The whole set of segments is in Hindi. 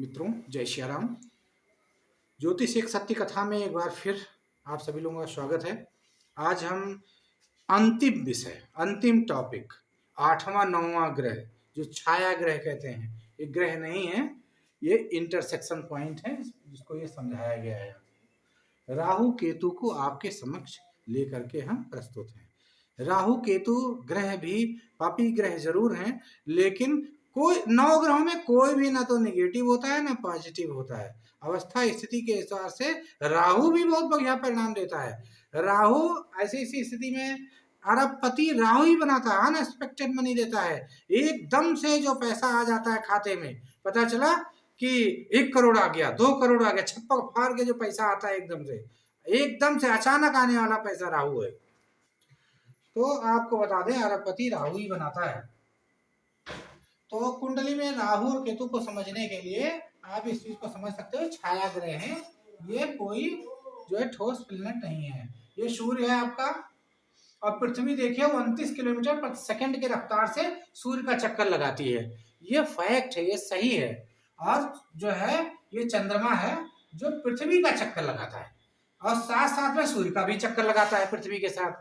मित्रों, जय श्री राम। ज्योतिष एक सत्य कथा में एक बार फिर आप सभी लोगों का स्वागत है। आज हम अंतिम विषय, अंतिम टॉपिक, 8वां 9वां ग्रह, जो छाया ग्रह कहते हैं, ये ग्रह नहीं है, ये इंटरसेक्शन पॉइंट है, जिसको ये समझाया गया है। राहु केतु को आपके समक्ष लेकर के हम प्रस्तुत हैं। राहु केतु ग्रह भी पापी ग्रह जरूर हैं, लेकिन कोई 9 ग्रहों में कोई भी ना तो नेगेटिव होता है ना पॉजिटिव होता है। अवस्था स्थिति के हिसाब से राहु भी बहुत बढ़िया परिणाम देता है। राहु ऐसी स्थिति में अरबपति राहु ही बनाता है, अनएक्सपेक्टेड मनी देता है। एकदम से जो पैसा आ जाता है खाते में, पता चला कि 1 करोड़ आ गया, 2 करोड़ आ गया, छप्पर फाड़ के जो पैसा आता है एकदम से अचानक आने वाला पैसा राहु है। तो आपको बता दें, अरबपति राहु ही बनाता है। तो कुंडली में राहु और केतु को समझने के लिए आप इस चीज को समझ सकते हो, छाया ग्रह है, ये कोई जो है ठोस प्लेनेट नहीं है। ये सूर्य है आपका, और पृथ्वी देखिए 29 किलोमीटर प्रति सेकंड के रफ्तार से सूर्य का चक्कर लगाती है। ये फैक्ट है, ये सही है। और जो है ये चंद्रमा है जो पृथ्वी का चक्कर लगाता है, और साथ साथ में सूर्य का भी चक्कर लगाता है पृथ्वी के साथ।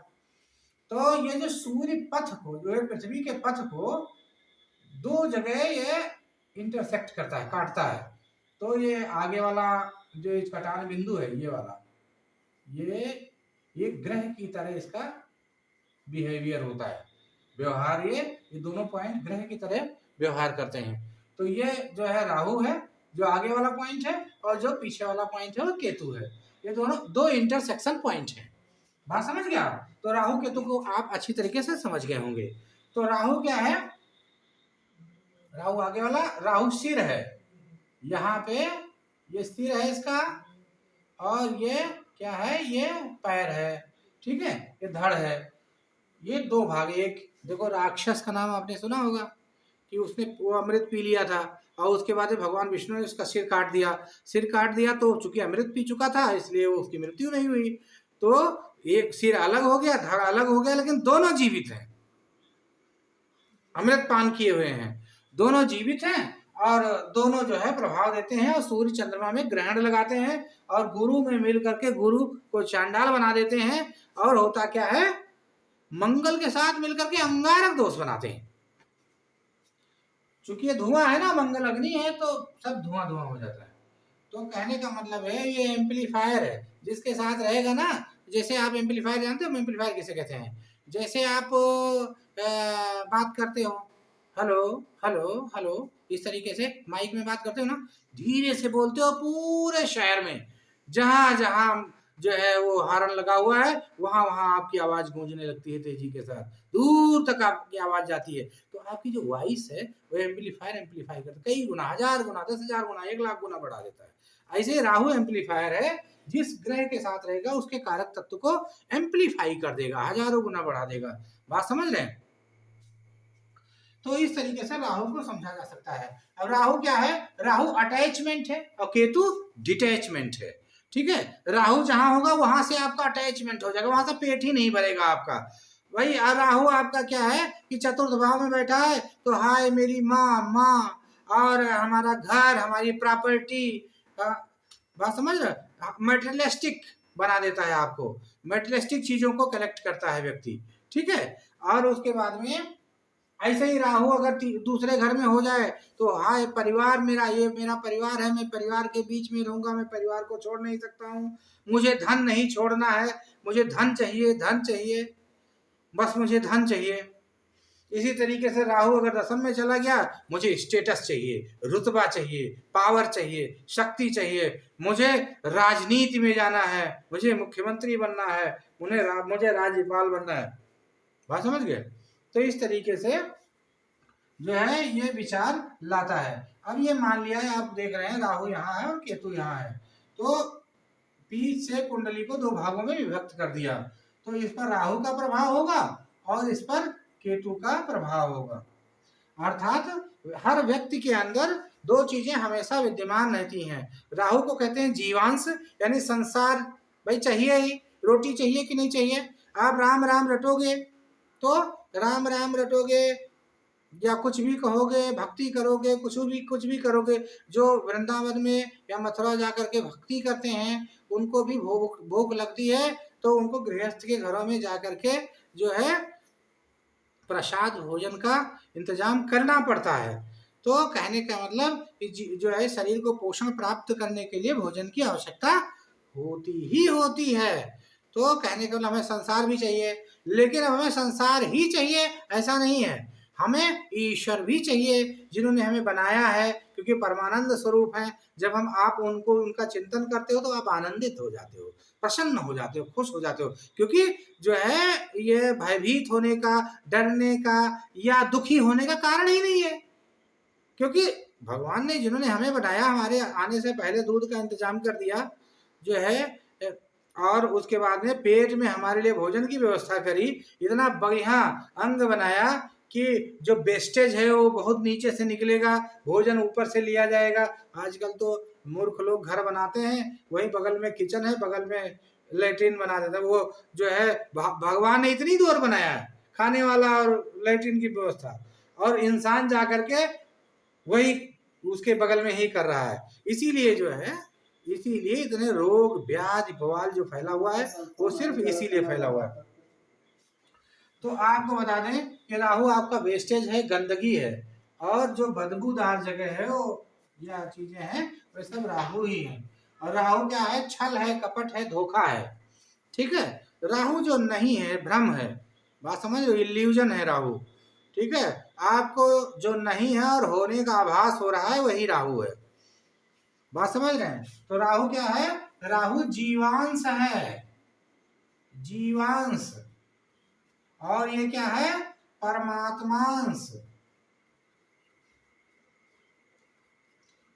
तो ये जो सूर्य पथ को, जो है पृथ्वी के पथ को 2 जगह ये इंटरसेक्ट करता है, काटता है। तो ये आगे वाला जो कटान बिंदु है, ये वाला, ये ग्रह की तरह इसका बिहेवियर होता है, व्यवहार। ये दोनों पॉइंट ग्रह की तरह व्यवहार करते हैं। तो ये जो है राहु है, जो आगे वाला पॉइंट है, और जो पीछे वाला पॉइंट है वो केतु है। ये दोनों 2 इंटरसेक्शन पॉइंट है। बात समझ गया? तो राहु केतु को आप अच्छी तरीके से समझ गए होंगे। तो राहु क्या है? राहु आगे वाला, राहु सिर है, यहाँ पे ये सिर है इसका, और ये क्या है? ये पैर है, ठीक है, ये धड़ है। ये 2 भाग, एक देखो राक्षस का नाम आपने सुना होगा कि उसने वो अमृत पी लिया था, और उसके बाद भगवान विष्णु ने उसका सिर काट दिया। सिर काट दिया तो चूंकि अमृत पी चुका था, इसलिए वो उसकी मृत्यु नहीं हुई। तो एक सिर अलग हो गया, धड़ अलग हो गया, लेकिन दोनों जीवित हैं, अमृत पान किए हुए हैं, दोनों जीवित हैं, और दोनों जो है प्रभाव देते हैं, और सूर्य चंद्रमा में ग्रहण लगाते हैं, और गुरु में मिल करके गुरु को चांडाल बना देते हैं। और होता क्या है? मंगल के साथ मिलकर के अंगारक दोष बनाते हैं। चूंकि ये धुआं है ना, मंगल अग्नि है, तो सब धुआं धुआं हो जाता है। तो कहने का मतलब है, ये एम्पलीफायर है, जिसके साथ रहेगा ना, जैसे आप एम्पलीफायर जानते हो, एम्पलीफायर किसे कहते हैं? जैसे आप बात करते हो, हेलो हेलो हेलो, इस तरीके से माइक में बात करते हो ना, धीरे से बोलते हो, पूरे शहर में जहां जहां जो है वो हॉर्न लगा हुआ है, वहां वहां आपकी आवाज गूंजने लगती है तेजी के साथ, दूर तक आपकी आवाज जाती है। तो आपकी जो वॉइस है वो एम्पलीफायर एम्पलीफाई करता है, कई गुना, 1000 गुना, 10,000 गुना, 1,00,000 गुना बढ़ा देता है। ऐसे राहु एम्पलीफायर है, जिस ग्रह के साथ रहेगा उसके कारक तत्व को एम्पलीफाई कर देगा, हजारों गुना बढ़ा देगा। बात समझ रहे हैं? तो इस तरीके से राहु को समझा जा सकता है। अब राहु क्या है? राहु अटैचमेंट है, और केतु डिटैचमेंट है, ठीक है। राहु जहां होगा वहां से आपका अटैचमेंट हो जाएगा, वहां से पेट ही नहीं भरेगा आपका। वही राहु आपका क्या है कि चतुर्थ भाव में बैठा है, तो हाय मेरी माँ, और हमारा घर, हमारी प्रॉपर्टी, बात समझ रहे? मेटेरियलिस्टिक बना देता है आपको, मेटेरियलिस्टिक चीजों को कलेक्ट करता है व्यक्ति, ठीक है। और उसके बाद में ऐसे ही राहु अगर दूसरे घर में हो जाए, तो हाय परिवार मेरा, ये मेरा परिवार है, मैं परिवार के बीच में रहूंगा, मैं परिवार को छोड़ नहीं सकता हूँ, मुझे धन नहीं छोड़ना है, मुझे धन चाहिए, धन चाहिए, बस मुझे धन चाहिए। इसी तरीके से राहु अगर दशम में चला गया, मुझे स्टेटस चाहिए, रुतबा चाहिए, पावर चाहिए, शक्ति चाहिए, मुझे राजनीति में जाना है, मुझे मुख्यमंत्री बनना है, मुझे राज्यपाल बनना है। बात समझ गए? तो इस तरीके से जो है ये विचार लाता है। अब ये मान लिया है, आप देख रहे हैं राहु यहाँ है और केतु यहाँ है, तो बीच से कुंडली को 2 भागों में विभक्त कर दिया। तो इस पर राहु का प्रभाव होगा और इस पर केतु का प्रभाव होगा। अर्थात हर व्यक्ति के अंदर 2 चीजें हमेशा विद्यमान रहती हैं। राहु को कहते हैं जीवांश, यानी संसार भाई चाहिए ही, रोटी चाहिए कि नहीं चाहिए? आप राम राम रटोगे तो राम राम रटोगे, या कुछ भी कहोगे, भक्ति करोगे, कुछ भी करोगे, जो वृंदावन में या मथुरा जाकर के भक्ति करते हैं उनको भी भूख लगती है, तो उनको गृहस्थ के घरों में जाकर के जो है प्रसाद भोजन का इंतजाम करना पड़ता है। तो कहने का मतलब कि जो है शरीर को पोषण प्राप्त करने के लिए भोजन की आवश्यकता होती ही होती है। तो कहने का मतलब हमें संसार भी चाहिए, लेकिन अब हमें संसार ही चाहिए ऐसा नहीं है, हमें ईश्वर भी चाहिए जिन्होंने हमें बनाया है, क्योंकि परमानंद स्वरूप है। जब हम आप उनको उनका चिंतन करते हो तो आप आनंदित हो जाते हो, प्रसन्न हो जाते हो, खुश हो जाते हो, क्योंकि जो है ये भयभीत होने का, डरने का या दुखी होने का कारण ही नहीं है, क्योंकि भगवान ने जिन्होंने हमें बनाया, हमारे आने से पहले दूध का इंतजाम कर दिया जो है, और उसके बाद में पेट में हमारे लिए भोजन की व्यवस्था करी, इतना बढ़िया अंग बनाया कि जो वेस्टेज है वो बहुत नीचे से निकलेगा, भोजन ऊपर से लिया जाएगा। आजकल तो मूर्ख लोग घर बनाते हैं, वही बगल में किचन है, बगल में लेट्रिन बना देते हैं। वो जो है भगवान ने इतनी दूर बनाया है खाने वाला और लेट्रिन की व्यवस्था, और इंसान जा करके वही उसके बगल में ही कर रहा है। इसीलिए जो है, इसीलिए इतने रोग व्याधि बवाल जो फैला हुआ है वो सिर्फ इसीलिए फैला हुआ है। तो आपको बता दें कि राहु आपका वेस्टेज है, गंदगी है, और जो बदबूदार जगह है वो या चीजें हैं वे सब राहु ही है। और राहु क्या है? छल है, कपट है, धोखा है। ठीक है, राहु जो नहीं है भ्रम है, बात समझ लो, इल्यूजन है राहु। ठीक है, आपको जो नहीं है और होने का आभास हो रहा है वही राहु है, बात समझ रहे हैं। तो राहु क्या है? राहु जीवांश है, जीवांश, और ये क्या है? परमात्मांश,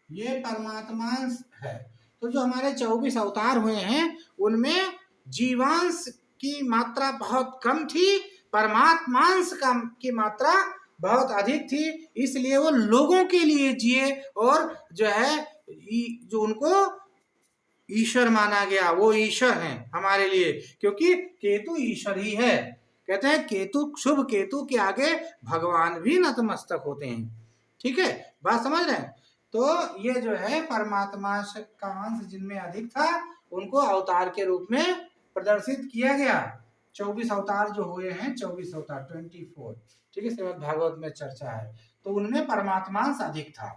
ये परमात्मांश है। तो जो हमारे 24 अवतार हुए हैं उनमें जीवांश की मात्रा बहुत कम थी, परमात्मांश की मात्रा बहुत अधिक थी, इसलिए वो लोगों के लिए जिए, और जो है जो उनको ईश्वर माना गया, वो ईश्वर हैं हमारे लिए, क्योंकि केतु ईश्वर ही है। कहते हैं केतु, शुभ केतु के आगे भगवान भी नतमस्तक होते हैं। ठीक है, बात समझ रहे हैं। तो ये जो है परमात्मा का अंश जिनमें अधिक था उनको अवतार के रूप में प्रदर्शित किया गया। 24 अवतार जो हुए हैं, 24 अवतार 24, ठीक है, श्रीमद् भागवत में चर्चा है, तो उनमें परमात्मांश अधिक था।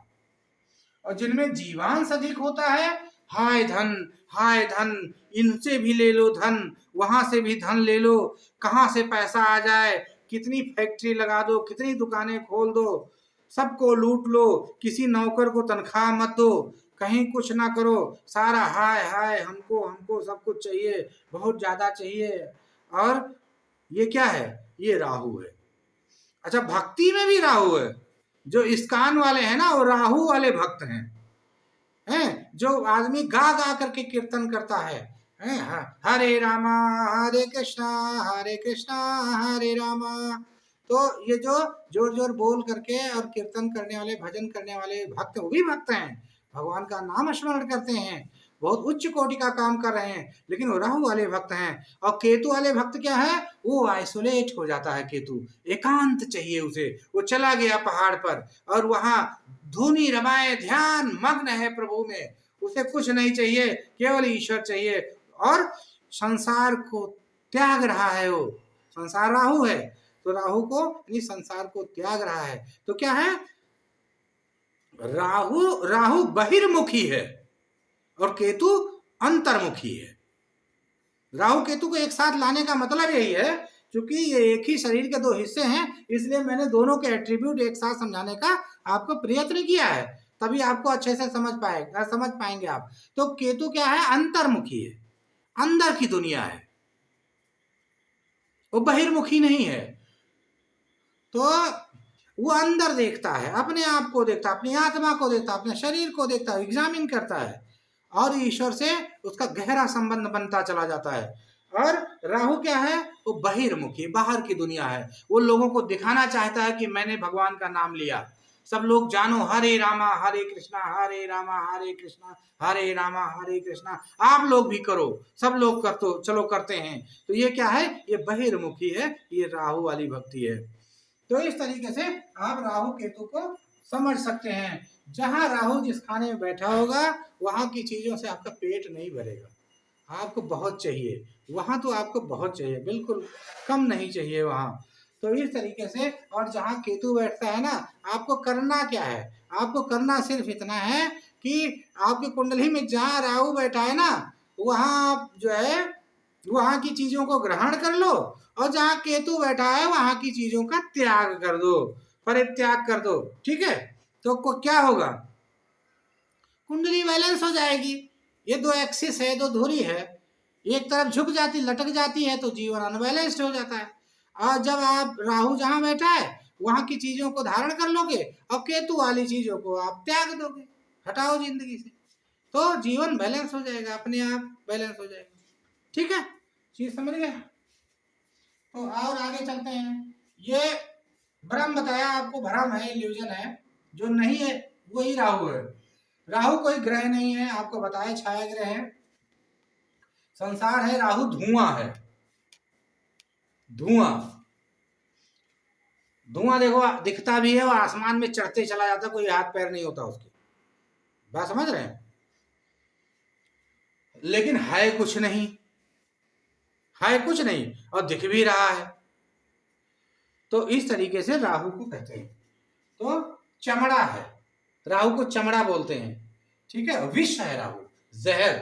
और जिनमें जीवांश अधिक होता है, हाय धन, हाय धन, इनसे भी ले लो धन, वहां से भी धन ले लो, कहाँ से पैसा आ जाए, कितनी फैक्ट्री लगा दो, कितनी दुकानें खोल दो, सबको लूट लो, किसी नौकर को तनख्वाह मत दो, कहीं कुछ ना करो, सारा हाय हाय, हमको हमको सब कुछ चाहिए, बहुत ज्यादा चाहिए। और ये क्या है? ये राहु है। अच्छा, भक्ति में भी राहु है। जो इस्कान वाले हैं ना, वो राहु वाले भक्त हैं, जो आदमी गा गा करके कीर्तन करता है, हरे रामा हरे कृष्णा हरे रामा। तो ये जो जोर जोर बोल करके और कीर्तन करने वाले, भजन करने वाले भक्त, वो भी भक्त हैं, भगवान का नाम स्मरण करते हैं, बहुत उच्च कोटि का काम कर रहे हैं, लेकिन वो राहु वाले भक्त हैं। और केतु वाले भक्त क्या है? वो आइसोलेट हो जाता है केतु, एकांत चाहिए उसे, वो चला गया पहाड़ पर और वहां धुनी रमाए, ध्यान मग्न है प्रभु में, उसे कुछ नहीं चाहिए, केवल ईश्वर चाहिए, और संसार को त्याग रहा है। वो संसार राहु है, तो राहु को यानी संसार को त्याग रहा है। तो क्या है? राहु बहिर्मुखी है और केतु अंतर्मुखी है। राहु केतु को एक साथ लाने का मतलब यही है, क्योंकि ये एक ही शरीर के दो हिस्से हैं, इसलिए मैंने दोनों के एट्रीब्यूट एक साथ समझाने का आपको प्रयत्न किया है, तभी आपको अच्छे से समझ पाएंगे आप। तो केतु क्या है? अंतर्मुखी है, अंदर की दुनिया है, वो बहिर्मुखी नहीं है। तो वो अंदर देखता है, अपने आप को देखता है, अपनी आत्मा को देखता है, अपने शरीर को देखता है, एग्जामिन करता है, और ईश्वर से उसका गहरा संबंध बनता चला जाता है। और राहु क्या है? वो बहिर्मुखी, बाहर की दुनिया है, वो लोगों को दिखाना चाहता है कि मैंने भगवान का नाम लिया, सब लोग जानो, हरे रामा हरे कृष्णा हरे रामा हरे कृष्णा हरे रामा हरे कृष्णा, आप लोग भी करो, सब लोग कर तो चलो करते हैं। तो ये क्या है? ये बहिर्मुखी है, ये राहु वाली भक्ति है। तो इस तरीके से आप राहु केतु को समझ सकते हैं। जहां राहु जिस खाने में बैठा होगा वहां की चीजों से आपका पेट नहीं भरेगा, आपको बहुत चाहिए वहां, तो आपको बहुत चाहिए, बिल्कुल कम नहीं चाहिए वहां। तो इस तरीके से, और जहां केतु बैठता है ना, आपको करना क्या है, आपको करना सिर्फ इतना है कि आपकी कुंडली में जहां राहु बैठा है ना, वहां आप जो है वहां की चीजों को ग्रहण कर लो, और जहां केतु बैठा है वहां की चीजों का त्याग कर दो, परित्याग कर दो। ठीक है, तो क्या होगा, कुंडली बैलेंस हो जाएगी। ये दो एक्सिस है, दो धुरी है, एक तरफ झुक जाती, लटक जाती है तो जीवन अनबैलेंस्ड हो जाता है। और जब आप राहु जहां बैठा है वहां की चीजों को धारण कर लोगे और केतु वाली चीजों को आप त्याग दोगे, हटाओ जिंदगी से, तो जीवन बैलेंस हो जाएगा, अपने आप बैलेंस हो जाएगा। ठीक है, चीज समझ गए। तो और आगे चलते हैं। ये भ्रम बताया आपको, भ्रम है, इल्यूजन है, जो नहीं है वही राहु है। राहु कोई ग्रह नहीं है, आपको बताया छाया ग्रह है, संसार है, राहु धुआं है, धुआं। धुआं देखो दिखता भी है और आसमान में चढ़ते चला जाता, कोई हाथ पैर नहीं होता उसके, बात समझ रहे हैं, लेकिन है कुछ नहीं, है कुछ नहीं और दिख भी रहा है। तो इस तरीके से राहु को कहते हैं। तो चमड़ा है, राहु को चमड़ा बोलते हैं। ठीक है, विष है राहु, जहर,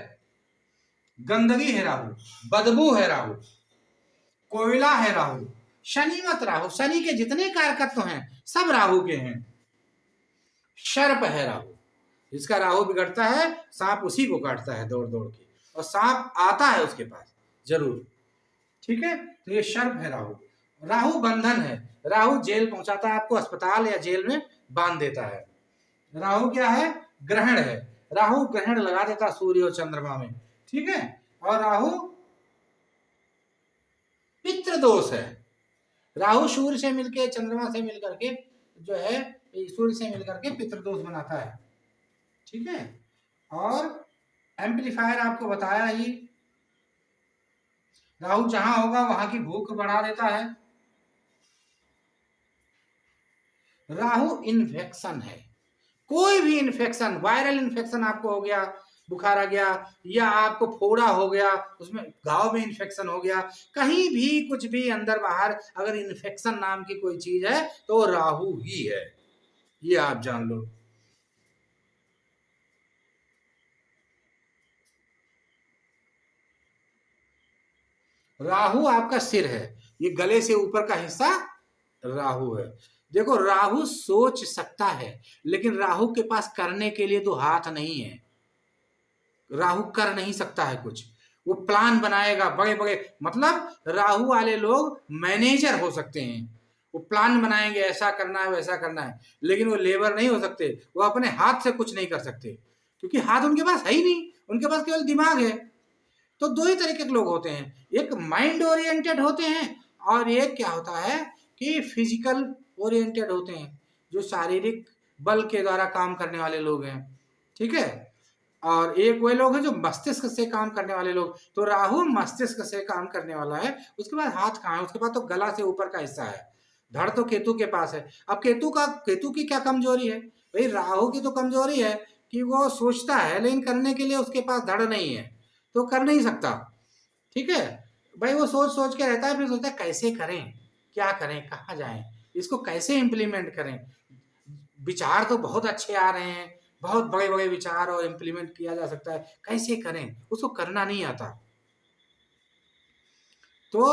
गंदगी है राहु, बदबू है राहु, कोयला है राहु, शनि मत राहु, शनि के जितने कारकत्व हैं सब राहु के हैं। सर्प है राहु, जिसका राहु बिगड़ता है सांप उसी को काटता है दौड़ दौड़ के, और सांप आता है उसके पास जरूर। ठीक है, तो ये सर्प है राहु। राहु बंधन है, राहु जेल पहुंचाता है आपको, अस्पताल या जेल में बांध देता है। राहु क्या है, ग्रहण है, राहु ग्रहण लगा देता सूर्य और चंद्रमा में। ठीक है, और राहु पितृ दोष है, राहु सूर्य से मिलके, चंद्रमा से मिलकर के जो है, सूर्य से मिलकर के पितृदोष बनाता है। ठीक है, और एम्पलीफायर आपको बताया ही, राहु जहां होगा वहां की भूख बढ़ा देता है। राहु इन्फेक्शन है, कोई भी इन्फेक्शन, वायरल इन्फेक्शन आपको हो गया, बुखार आ गया, या आपको फोड़ा हो गया, उसमें घाव में इन्फेक्शन हो गया, कहीं भी कुछ भी अंदर बाहर अगर इन्फेक्शन नाम की कोई चीज है तो राहु ही है, ये आप जान लो। राहु आपका सिर है, ये गले से ऊपर का हिस्सा राहु है। देखो राहु सोच सकता है, लेकिन राहु के पास करने के लिए तो हाथ नहीं है, राहु कर नहीं सकता है कुछ, वो प्लान बनाएगा बड़े बड़े, मतलब राहु वाले लोग मैनेजर हो सकते हैं, वो प्लान बनाएंगे ऐसा करना है वैसा करना है, लेकिन वो लेबर नहीं हो सकते, वो अपने हाथ से कुछ नहीं कर सकते, क्योंकि हाथ उनके पास है ही नहीं, उनके पास केवल दिमाग है। तो दो ही तरीके के लोग होते हैं, एक माइंड ओरिएंटेड होते हैं, और एक क्या होता है कि फिजिकल ओरिएंटेड होते हैं, जो शारीरिक बल के द्वारा काम करने वाले लोग हैं। ठीक है, और एक वे लोग हैं जो मस्तिष्क से काम करने वाले लोग। तो राहु मस्तिष्क से काम करने वाला है, उसके बाद हाथ कहाँ है, उसके बाद तो गला से ऊपर का हिस्सा है, धड़ तो केतु के पास है। अब केतु की क्या कमजोरी है भाई, राहु की तो कमजोरी है कि वो सोचता है लेकिन करने के लिए उसके पास धड़ नहीं है, तो कर नहीं सकता। ठीक है भाई, वो सोच सोच के रहता है, फिर सोचता है कैसे करें, क्या करें, कहाँ जाएं, इसको कैसे इम्प्लीमेंट करें। विचार तो बहुत अच्छे आ रहे हैं, बहुत बड़े बड़े विचार और इम्प्लीमेंट किया जा सकता है, कैसे करें, उसको करना नहीं आता। तो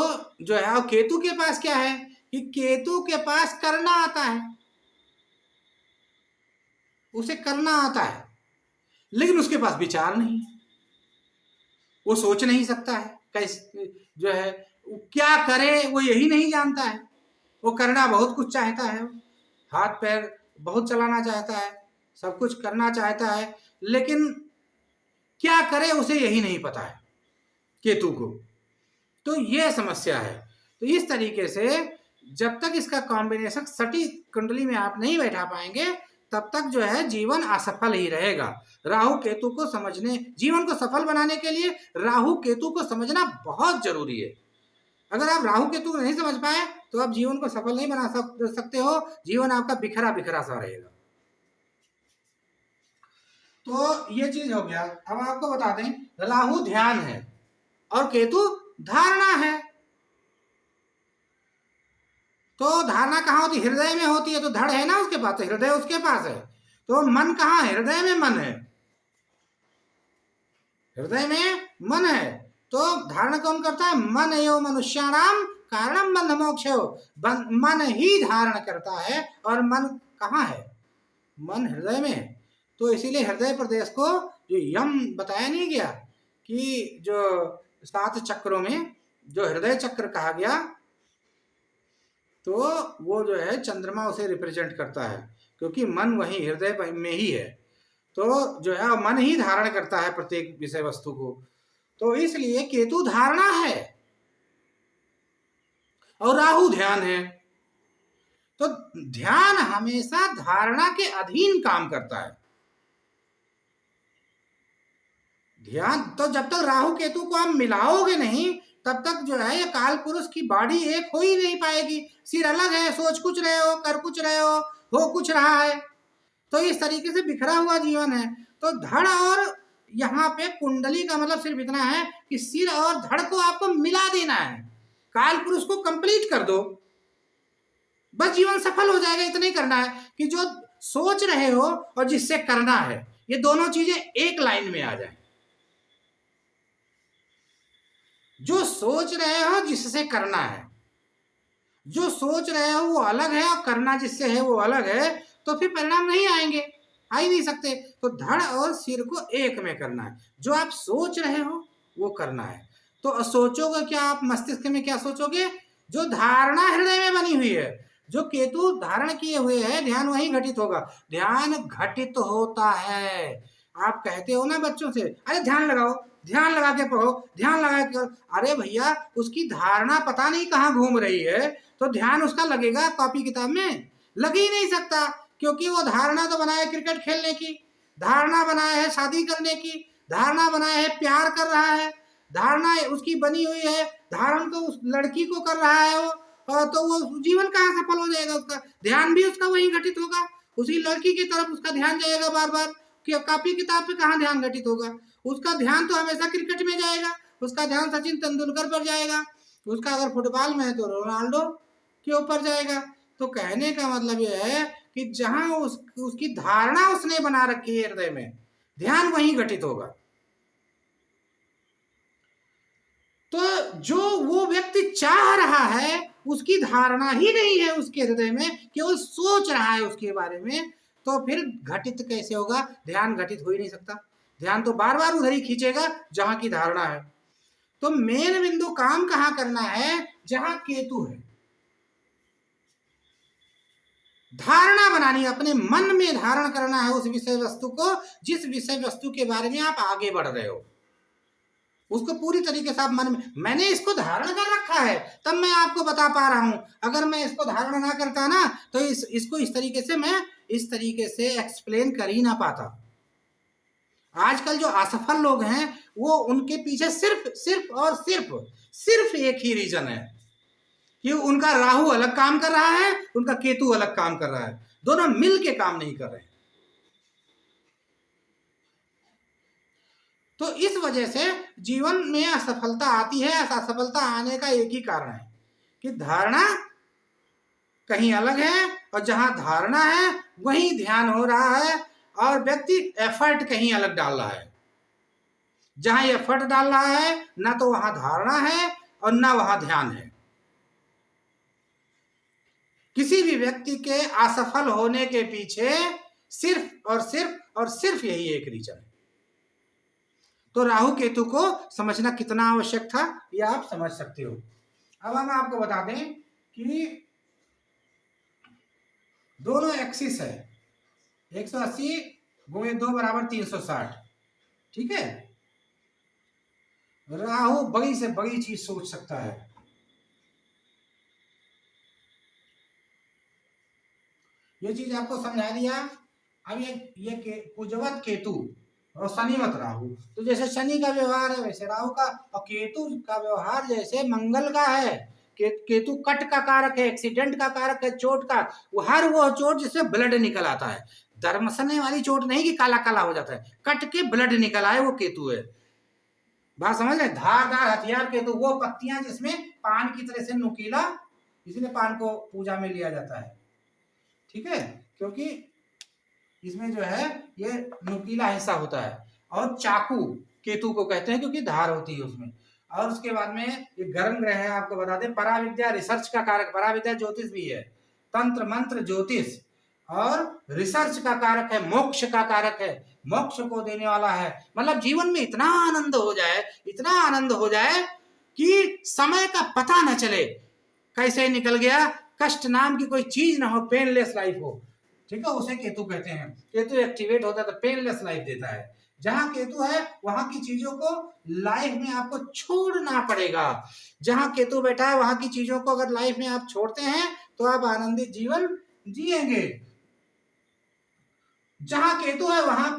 जो है, और केतु के पास क्या है कि केतु के पास करना आता है, उसे करना आता है, लेकिन उसके पास विचार नहीं है, वो सोच नहीं सकता है कैसे जो है क्या करे, वो यही नहीं जानता है। वो करना बहुत कुछ चाहता है, हाथ पैर बहुत चलाना चाहता है, सब कुछ करना चाहता है, लेकिन क्या करे उसे यही नहीं पता है केतु को। तो ये समस्या है। तो इस तरीके से जब तक इसका कॉम्बिनेशन सटीक कुंडली में आप नहीं बैठा पाएंगे, तब तक जो है जीवन असफल ही रहेगा। राहु केतु को समझने, जीवन को सफल बनाने के लिए राहु केतु को समझना बहुत जरूरी है। अगर आप राहु केतु नहीं समझ पाए तो आप जीवन को सफल नहीं बना सकते हो, जीवन आपका बिखरा बिखरा सा रहेगा। तो ये चीज हो गया। अब आपको बता दें, राहु ध्यान है और केतु धारणा है। तो धारणा कहाँ होती? हृदय में होती है। तो धड़ है ना उसके पास, तो हृदय उसके पास है। तो मन कहाँ है? हृदय में मन है, हृदय में मन है। तो धारणा कौन करता है? मन एव मनुष्याणाम कारणम बंध मोक्ष। मन ही धारण करता है। और मन कहाँ है? मन हृदय में है। तो इसीलिए हृदय प्रदेश को जो यम बताया नहीं गया कि जो 7 चक्रों में जो हृदय चक्र कहा गया, तो वो जो है चंद्रमा उसे रिप्रेजेंट करता है, क्योंकि मन वही हृदय में ही है। तो जो है मन ही धारण करता है प्रत्येक विषय वस्तु को। तो इसलिए केतु धारणा है और राहु ध्यान है। तो ध्यान हमेशा धारणा के अधीन काम करता है। ध्यान तो जब तक राहु केतु को आप मिलाओगे नहीं, तब तक जो है ये काल पुरुष की बॉडी एक हो ही नहीं पाएगी। सिर अलग है, सोच कुछ रहे हो, कर कुछ रहे हो कुछ रहा है। तो इस तरीके से बिखरा हुआ जीवन है। तो धड़ और यहाँ पे कुंडली का मतलब सिर्फ इतना है कि सिर और धड़ को आपको मिला देना है, काल पुरुष को कंप्लीट कर दो, बस जीवन सफल हो जाएगा। इतना ही करना है कि जो सोच रहे हो और जिससे करना है, ये दोनों चीजें एक लाइन में आ जाए। जो सोच रहे हो जिससे करना है, जो सोच रहे हो वो अलग है और करना जिससे है वो अलग है, तो फिर परिणाम नहीं आएंगे, आ ही नहीं सकते। तो धड़ और सिर को एक में करना है। जो आप सोच रहे हो वो करना है। तो सोचोगे क्या आप? मस्तिष्क में क्या सोचोगे? जो धारणा हृदय में बनी हुई है, जो केतु धारण किए हुए है, ध्यान वही घटित होगा। ध्यान घटित होता है। आप कहते हो ना बच्चों से, अरे ध्यान लगाओ, ध्यान लगा के पढ़ो, ध्यान लगा के। अरे भैया, उसकी धारणा पता नहीं कहाँ घूम रही है, तो ध्यान उसका लगेगा कॉपी किताब में? लग ही नहीं सकता, क्योंकि वो धारणा तो बनाए क्रिकेट खेलने की, धारणा बनाए है शादी करने की, धारणा बनाए है प्यार कर रहा है, धारणा उसकी बनी हुई है, धारण तो उस लड़की को कर रहा है वो, और तो वो जीवन कहाँ सफल हो जाएगा? उसका ध्यान भी उसका वही घटित होगा, उसी लड़की की तरफ उसका ध्यान जाएगा बार बार। कि कॉपी किताब पे कहाँ ध्यान घटित होगा? उसका ध्यान तो हमेशा क्रिकेट में जाएगा, उसका ध्यान सचिन तेंदुलकर पर जाएगा, उसका अगर फुटबॉल में है तो रोनाल्डो के ऊपर जाएगा। तो कहने का मतलब यह है कि जहां उसकी धारणा उसने बना रखी है हृदय में, ध्यान वहीं घटित होगा। तो जो वो व्यक्ति चाह रहा है उसकी धारणा ही नहीं है उसके हृदय में, कि वो सोच रहा है उसके बारे में, तो फिर घटित कैसे होगा? ध्यान घटित हो ही नहीं सकता। ध्यान तो बार बार उधर ही खींचेगा जहां की धारणा है। तो मेन बिंदु काम कहां करना है? जहां केतु है। धारणा बनानी, अपने मन में धारण करना है उस विषय वस्तु को, जिस विषय वस्तु के बारे में आप आगे बढ़ रहे हो, उसको पूरी तरीके से आप मन में, मैंने इसको धारण कर रखा है तब मैं आपको बता पा रहा हूं। अगर मैं इसको धारण ना करता ना, तो इसको इस तरीके से मैं इस तरीके से एक्सप्लेन कर ही ना पाता। आजकल जो असफल लोग हैं, वो उनके पीछे सिर्फ एक ही रीजन है कि उनका राहु अलग काम कर रहा है, उनका केतु अलग काम कर रहा है, दोनों मिल के काम नहीं कर रहे। तो इस वजह से जीवन में असफलता आती है। असफलता आने का एक ही कारण है कि धारणा कहीं अलग है, और जहां धारणा है वहीं ध्यान हो रहा है, और व्यक्ति एफर्ट कहीं अलग डाल रहा है। जहां एफर्ट डाल रहा है ना तो वहां धारणा है और ना वहां ध्यान है। किसी भी व्यक्ति के असफल होने के पीछे सिर्फ यही एक रीजन है। तो राहु केतु को समझना कितना आवश्यक था, यह आप समझ सकते हो। अब हम आपको बता दें कि दोनों एक्सिस है, 180 गुणे 2 बराबर 360। ठीक है, राहु बड़ी से बड़ी चीज सोच सकता है। ये चीज आपको समझा दिया। अब ये कुजवत केतु और शनि मत राहु। तो जैसे शनि का व्यवहार है वैसे राहु का, और केतु का व्यवहार जैसे मंगल का है। केतु कट का कारक है, एक्सीडेंट का कारक है, चोट का। वो चोट जिससे ब्लड निकल आता है, दरमसने वाली चोट नहीं कि काला काला हो जाता है, कट के ब्लड निकल आए, वो केतु है। बात समझ रहे? धारदार हथियार केतु, वो पत्तियां जिसमें पान की तरह से नुकीला, इसलिए पान को पूजा में लिया जाता है, ठीक है, क्योंकि इसमें जो है ये नुकीला हिस्सा होता है। और चाकू केतु को कहते हैं क्योंकि धार होती है उसमें। और उसके बाद में ये गर्म ग्रह है, आपको बता दें, पराविद्या रिसर्च का कारक, पराविद्या ज्योतिष भी है, तंत्र मंत्र ज्योतिष, और रिसर्च का कारक है, मोक्ष का कारक है, मोक्ष को देने वाला है। मतलब जीवन में इतना आनंद हो जाए, इतना आनंद हो जाए कि समय का पता न चले, कैसे निकल गया, कष्ट नाम की कोई चीज ना हो, पेनलेस लाइफ हो, ठीक है, उसे केतु कहते हैं। केतु एक्टिवेट होता है तो पेनलेस लाइफ देता है। जहां केतु है वहां की चीजों को लाइफ में आपको छोड़ना पड़ेगा। जहां केतु बैठा है वहां की चीजों को अगर लाइफ में आप छोड़ते हैं तो आप आनंदित जीवन जिएंगे। जहां केतु है वहां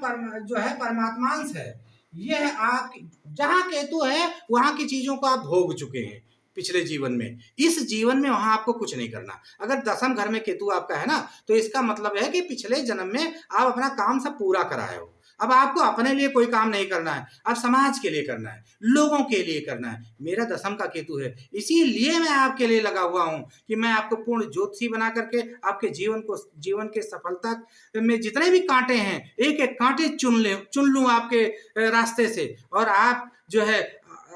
जो है परमात्मांश है। यह आप, जहां केतु है वहां की चीजों को आप भोग चुके हैं पिछले जीवन में, इस जीवन में वहां आपको कुछ नहीं करना। अगर दसम घर में केतु आपका है ना, तो इसका मतलब है कि पिछले जन्म में आप अपना काम सब पूरा कराए हो। अब आपको अपने लिए कोई काम नहीं करना है, अब समाज के लिए करना है, लोगों के लिए करना है। मेरा दसम का केतु है, इसीलिए मैं आपके लिए लगा हुआ हूं कि मैं आपको पूर्ण ज्योतिषी बना करके आपके जीवन के सफलता में जितने भी कांटे हैं, एक एक कांटे चुन लूं आपके रास्ते से, और आप जो है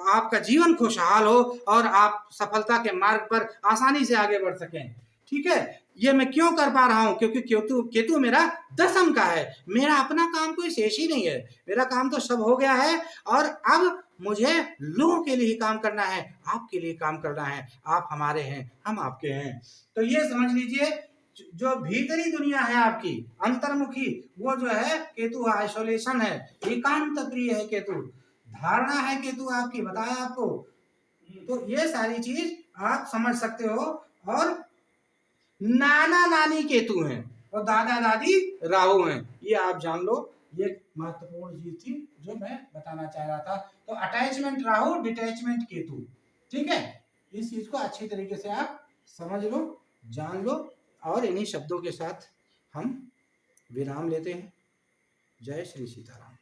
आपका जीवन खुशहाल हो और आप सफलता के मार्ग पर आसानी से आगे बढ़ सकें, ठीक है। ये मैं क्यों कर पा रहा हूं? क्योंकि केतु मेरा दसम का है। मेरा अपना काम कोई शेष ही नहीं है, मेरा काम तो सब हो गया है, और अब मुझे लोगों के लिए काम करना है, आपके लिए काम करना है। आप हमारे हैं, हम आपके हैं। तो ये समझ लीजिए, जो भीतरी दुनिया है आपकी अंतर्मुखी, वो जो है केतु आइसोलेशन है, एकांत प्रिय है केतु, धारणा है केतु आपकी, बताया आपको। तो ये सारी चीज आप समझ सकते हो। और नाना नानी केतु हैं और दादा दादी राहु हैं, ये आप जान लो। ये महत्वपूर्ण चीज थी जो मैं बताना चाह रहा था। तो अटैचमेंट राहु, डिटैचमेंट केतु, ठीक है। इस चीज को अच्छी तरीके से आप समझ लो, जान लो। और इन्हीं शब्दों के साथ हम विराम लेते हैं। जय श्री सीताराम।